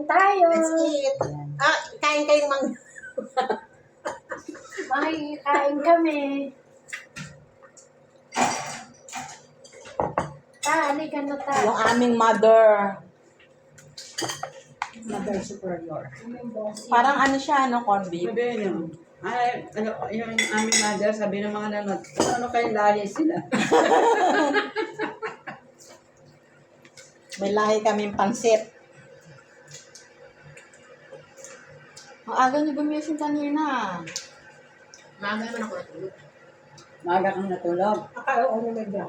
tayo. Let's eat. Kain kayong mga... Makikain kami. Halika na tayo. Yung aming mother. Mother superior. Parang ano siya, no? Corned beef. Sabi niyo, ay, ano, yung aming mother, sabi ng mga nanod, ano kayong lahi sila? May lahi kaming pansit. Ang aga niyo gumising kanina. Maaga naman ako natulog. Maaga kang natulog. Akala ko na medyo.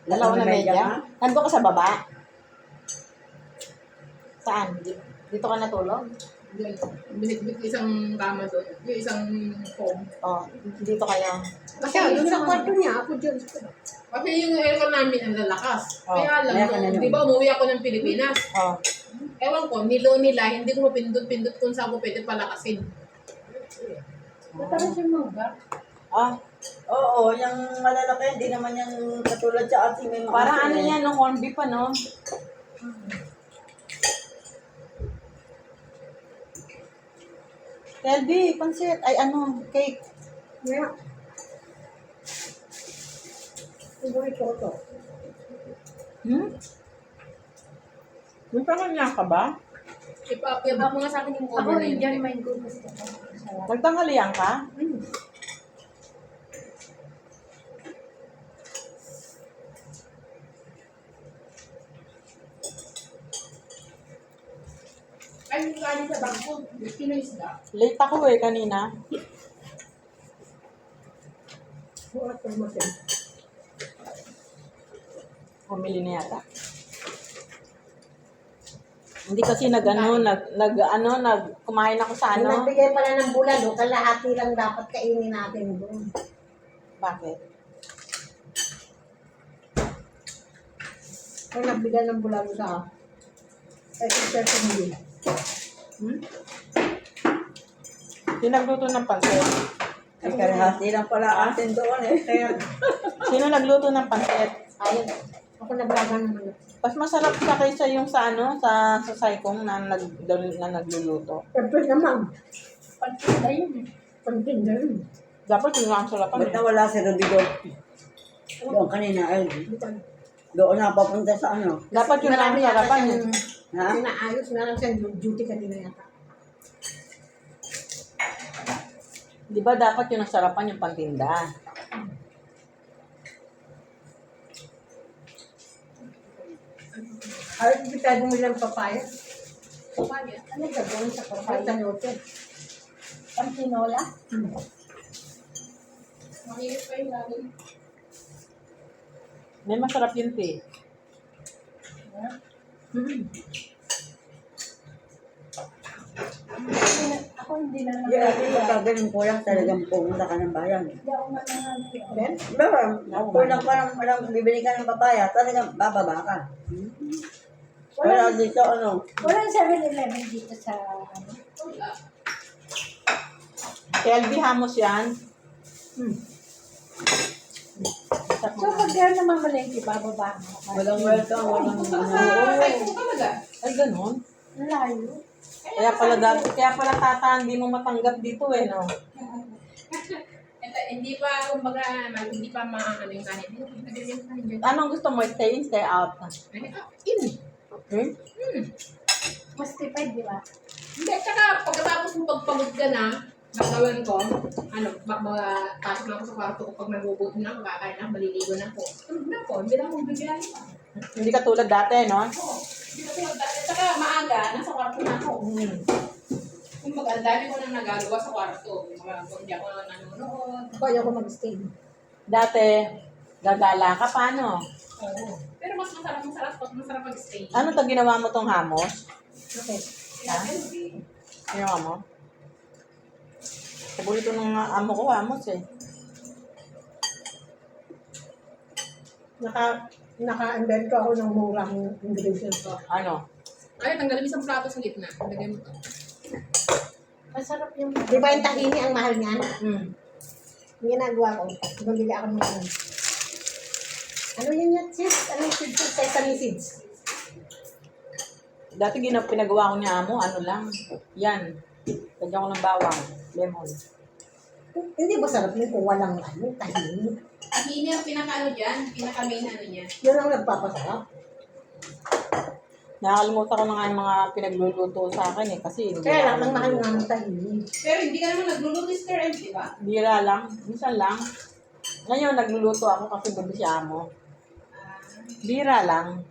Dalawa na medya. Nandun ka sa baba? Saan? Dito ka natulog? Binitbit isang kama doon. Yung isang foam. Oh, dito kayo. Kasi doon sa kwarto niya, ako dyan. Kasi yung aircon namin ang lalakas. Oh, Kaya kaya lang, ka na yun. di ba umuwi ako ng Pilipinas? Oh. Ewan ko, nilo nila, hindi ko mapindot-pindot kung saan ko pwede palakasin. Matalas yung mga. Ah, Oo, yung malalaki, hindi naman yung katulad sa ating may mga... parang ano yan, no? Corned beef, ano? Kelby, pansit. Ay, ano, cake. Yeah. Siguro ito ito. Hmm? May pangalya ka ba? Ipa mo nga sa akin yung Ako cover na rin yun. dyan, may gusto ko. Nagtanghalian ka? Ay, yung kanin sa bangko. Gusto na isda. Late ako eh, kanina. Bukas ko masin. Pumili na yata. Hindi kasi kumain ako sa Nung ano. nagbigay pala ng bulalo, kalahati lang dapat kainin natin doon. Bakit? Kung nagbigay ng bulalo sa sister ko hindi. Hmm? Sino nagluto ng pansit? Ay, kalahati lang pala atin doon eh. Kaya, Sino nagluto ng pansit? ayun. Ako naglaga naman. Mas masarap siya kaysa yung sa ano, sa Saikong na nagluluto. Siyempre naman, Pagkita yun eh. pantinda rin. Dapat yung lang sarapan Ba't eh. nawala si Rodrigo? Doon kanina, ay, doon na papunta sa ano. Dapat yung lang Marami yata sarapan eh. siyang Ha? Sinaayos na lang siyang duty kanina yata. Di ba dapat yung nasarapan yung pantinda? Ay, hindi tayo bumili ng papaya. Papaya. Ano gagawin sa papaya? Sa note. Ang tinola. Makinis pa yung lalo. May masarap yung tea. Ako hindi na Hindi, ay, pagkagaling ko lang talagang pumunta ka ng bayan. Hindi ako mananalo. Ben? Diba? Kulang pa lang bibili ka ng papaya, talagang bababa ka. Wala dito, ano? Walang 7-Eleven dito sa ano. KLB Hamos yan. So pag gano'n naman malengke, bababa mo. Walang welcome, walang ano. Ay, kung talaga. Ay, ganun. Ang layo. Kaya pala tata, hindi mo matanggap dito eh, no? Ito, hindi pa, kumbaga, hindi pa maano yung kanin. Nagagyan yung kanin dyan. Anong gusto mo? Stay in, stay out? In. Hmm? Mas tipid, di ba? Hindi, tsaka pagkatapos mo pagpagod ka na, gagawin ko, pasok na ako sa kwarto ko pag nagugutom na ako, kakain na, maliligo na ako. Tulog na ako, hindi na akong bigyan pa. Hindi ka tulad dati, no? Oo. Hindi ko tulog dati. Tsaka maaga, nasa kwarto na ako. Kumbaga, ang dami ko nang nagagawa sa kwarto. Kung hindi ako nanonood. Ako ayoko mag-stay. Dati, gagala ka pa, no? Oo. Pero mas masarap mag-stay. Ano to ginawa mo tong Hamos? Okay. Ha? Ginawa mo? Paborito ng amo ko, Hamos eh. Naka-embed ko ako ng murang ingredients ko. Ano? Ay, tanggalin mo isang plato sa gitna. Lagay mo to. Masarap yung... Di ba yung tahini ang mahal niyan? Hmm. Yung ginagawa ko, bumili ako ng ano yun yan, sis? Ano yung seeds? Sesame seeds. Dati pinagawa ko niya amo, ano lang. Yan. Lagyan ko ng bawang, lemon. Hindi ba sarap yun kung walang tahini? Tahini ang pinaka-ano dyan, pinaka-main ano niya. Yun ang nagpapasarap. Nakakalimutan ko na nga yung mga pinagluluto sa akin eh. Kasi hindi Kaya lang, ako- ang mahal nga ng tahini. Pero hindi ka naman nagluluto ni Sir M, di ba? Bira lang. Minsan lang. Ngayon, nagluluto ako kasi gabi si amo. Bira lang.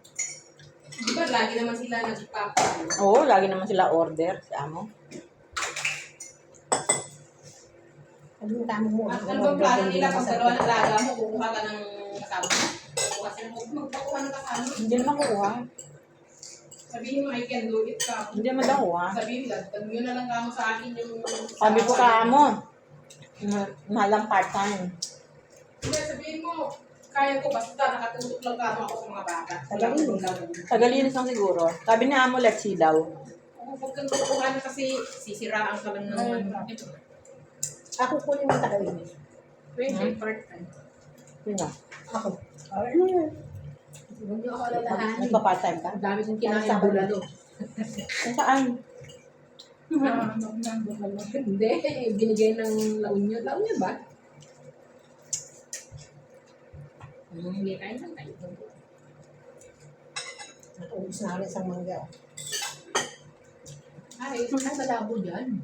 Di ba lagi naman sila nagpapa? Oo, lagi naman sila order si amo. Ano yung tamo mo? Ano bang plano nila pag dalawa ng alaga mo, kukuha ka ng kasama mo? Kukuha sila, magpakuha ng kasama. Hindi naman kuha. Sabihin mo, I can do it ka. Hindi naman daw kuha. Sabihin mo, yun na lang kamo sa akin yung... Sabi ko ka amo, malang part-time. Hindi, sabihin mo, kaya ko basta nakatutok lang kamo ako sa mga bata. Tagalinis lang siguro. Sabi ni amo, let's see daw. Huwag kang kukuha kasi sisiraan ka lang ng ito. Ako kunin mo tagalinis. Pwede, part-time. Yun na. Ako. Ano yun? Huwag niyo ako alalahanin. Nagpa-part-time ka? Ang dami kong kinain ng bulalo. Saan? Hindi, binigay ng La Union. La Union ba? Hindi, kain lang tayo. Naubos na rin sa mangga. Ay, nasa labo dyan.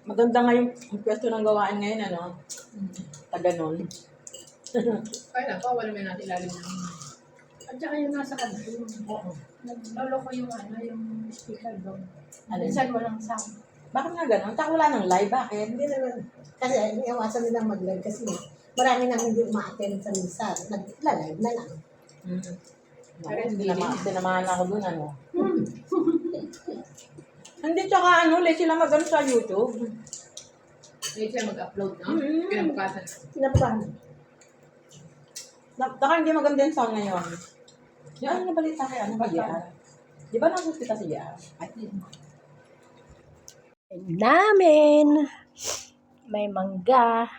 Maganda nga yung pwesto ng gawaan ngayon, ano? Taganon. Kaya lang, wala naman natin lalim ng... At saka yung nasa kanto. Naglolo ko yung yung speaker doon. Ano yun? Minsan walang sound. Bakit nga ganun? Taka wala ng live, bakit? Hindi naman. Kasi iwasan nilang mag-live kasi marami nang hindi umaattend sa misa. Nag-live na lang. Pero sinamahan ako dun, ano? Hindi, tsaka ano, late sila mag-ano sa YouTube. Hindi sila mag-upload, no? Mm. Pinabukasan. Sinapahan. Taka hindi maganda yung sound ngayon. Yung ano nabalita kay ano ba yan? Di ba nasuspita siya? Ay, Namin. May mangga.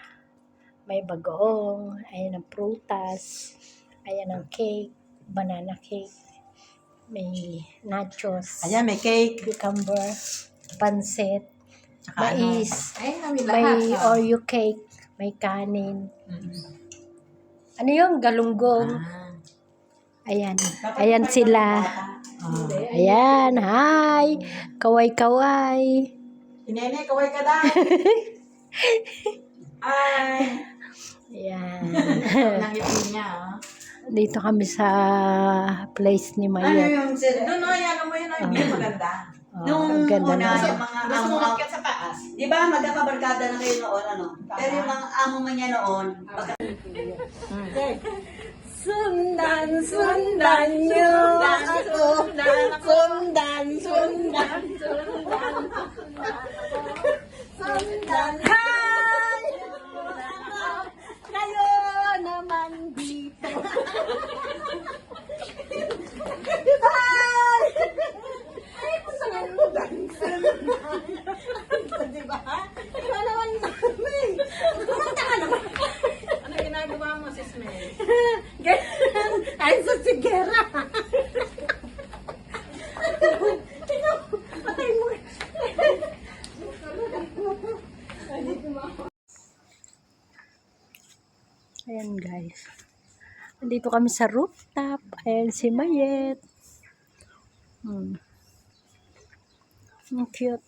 May bagoong. Ayan ang prutas. Ayan ang cake. Banana cake. May nachos. ayan, may cake. Cucumber. Pansit. Tsaka ano? Mais. Ay, kami lahat. May Oreo cake. May kanin. Ano yung galunggong? Ah. Ayan. Ayan sila. Ah. Ayan. Hi. Kaway-kaway. Nene, kaway ka daw. Ay. Ayan. Nangipin niya, ah. Dito kami sa place ni Ano Mayet. yung sir? Doon, no, yan mo yun, no, yung maganda. Ang ganda una, na. yung mga Gusto mo amo, makyat sa taas? di ba magkakabarkada na kayo noon, ano? Pero yung mga amo man niya noon, Sundan, sundan nyo ako. Sundan, sundan, sundan. Hi! Kayo naman dito. Hi! Sundan, sundan. Diba? Ikaw naman namin. Kumanta ka naman. Ano ginagawa mo, sis May? Ganyan. Ay, sa sigera. Patay mo. Ayan guys. Nandito kami sa rooftop. Ayan si Mayet. Ang cute.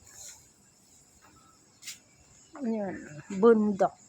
Ayan. Bundok.